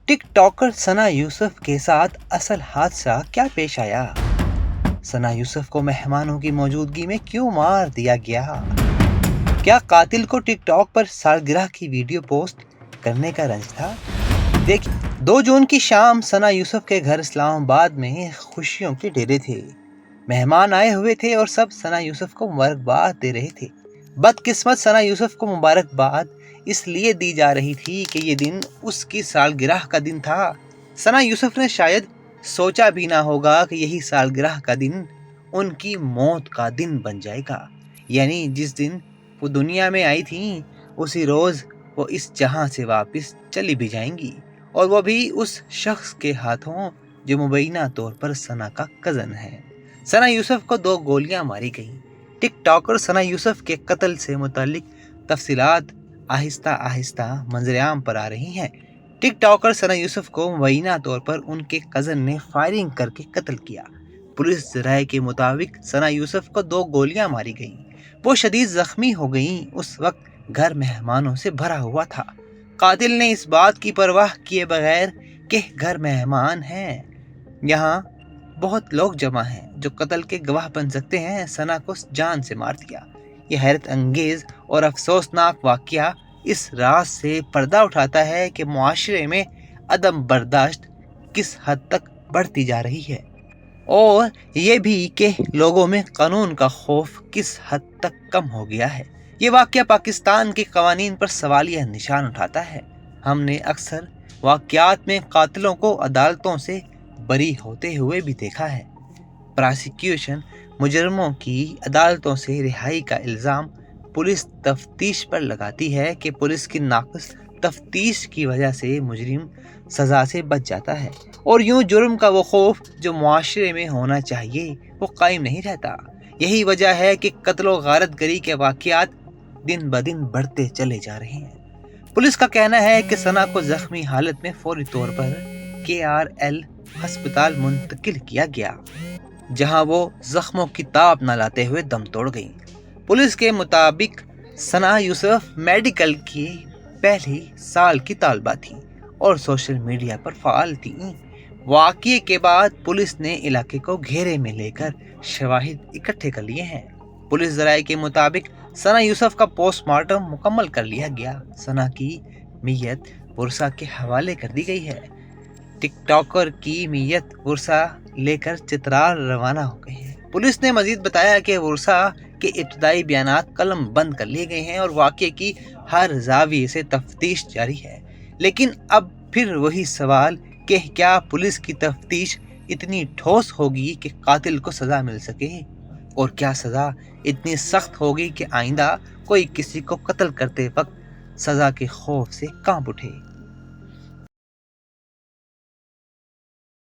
टिक talker सना यूसुफ के साथ असल हादसा क्या पेश आया? सना यूसुफ को मेहमानों की मौजूदगी में क्यों मार दिया गया? क्या कातिल को टिक टॉक पर सालगिरह की वीडियो पोस्ट करने का रंज था? देखिए, 2 जून की शाम सना यूसुफ के घर इस्लामाबाद में खुशियों के डेरे थे। मेहमान आए हुए थे और सब सना यूसुफ को मुबारकबाद दे रहे थे। बदकिस्मत सना यूसुफ को मुबारकबाद इसलिए दी जा रही थी कि ये दिन उसकी सालगिरह का दिन था। सना यूसुफ ने शायद सोचा भी ना होगा कि यही सालगिरह का दिन उनकी मौत का दिन बन जाएगा। यानी जिस दिन वो दुनिया में आई थी, उसी रोज वो इस जहां से वापस चली भी जाएंगी, और वो भी उस शख्स के हाथों जो मुबैना तौर पर सना का कज़न है। सना यूसुफ को 2 गोलियां मारी गईं। टिक टॉकर सना यूसुफ के कत्ल से मुतालिक तफसीलात आहिस्ता आहिस्ता मंजरेआम पर आ रही हैं। टिक टॉकर सना यूसुफ को मुबैना तौर पर उनके कज़न ने फायरिंग करके कत्ल किया। पुलिस राय के मुताबिक सना यूसुफ को 2 गोलियां मारी गईं। वो शदीद जख्मी हो गईं। उस वक्त घर मेहमानों से भरा हुआ था। कातिल ने इस बात की परवाह किए बगैर कि घर मेहमान हैं, यहाँ बहुत लोग जमा हैं जो कत्ल के गवाह बन सकते हैं, सना को जान से मार दिया। यह हैरत अंगेज और अफसोसनाक वाकया इस राज से पर्दा उठाता है कि मुआशरे में अदम बर्दाश्त किस हद तक बढ़ती जा रही है, और ये भी कि लोगों में कानून का खौफ किस हद तक कम हो गया है। ये वाकया पाकिस्तान के कवानीन पर सवालिया निशान उठाता है। हमने अक्सर वाकयात में कातिलों को अदालतों से बरी होते हुए भी देखा है। प्रोसिक्यूशन मुजरमों की अदालतों से रिहाई का इल्ज़ाम पुलिस तफ्तीश पर लगाती है कि पुलिस की नाक़िस तफ्तीश की वजह से मुजरिम सज़ा से बच जाता है, और यूं जुर्म का वो खौफ जो मुआशरे में होना चाहिए वो कायम नहीं रहता। यही वजह है कि कत्ल व गारतगरी के वाकयात दिन ब दिन बढ़ते चले जा रहे हैं। पुलिस का कहना है कि सना को जख्मी हालत में फौरी तौर पर KRL अस्पताल मुंतकिल किया गया, जहां वो जख्मों की ताप न लाते हुए दम तोड़ गई। पुलिस के मुताबिक सना यूसुफ मेडिकल की पहली साल की तालबा थी और सोशल मीडिया पर फाल थी। वाक़ये के बाद पुलिस ने इलाके को घेरे में लेकर शवाहिद इकट्ठे कर लिए हैं। पुलिस ज़राए के मुताबिक सना यूसुफ का पोस्टमार्टम मुकम्मल कर लिया गया। सना की मैयत वर्षा के हवाले कर दी गई है। टिकटॉकर की मैयत वर्षा लेकर चित्राल रवाना हो गए हैं। पुलिस ने मजीद बताया कि वर्षा के इब्तदाई बयानात कलम बंद कर लिए गए हैं और वाक़ये की हर जाविये से तफ्तीश जारी है। लेकिन अब फिर वही सवाल कि क्या पुलिस की तफ्तीश इतनी ठोस होगी कि कातिल को सज़ा मिल सके, और क्या सज़ा इतनी सख्त होगी कि आइंदा कोई किसी को कत्ल करते वक्त सज़ा के खौफ से कांप उठे।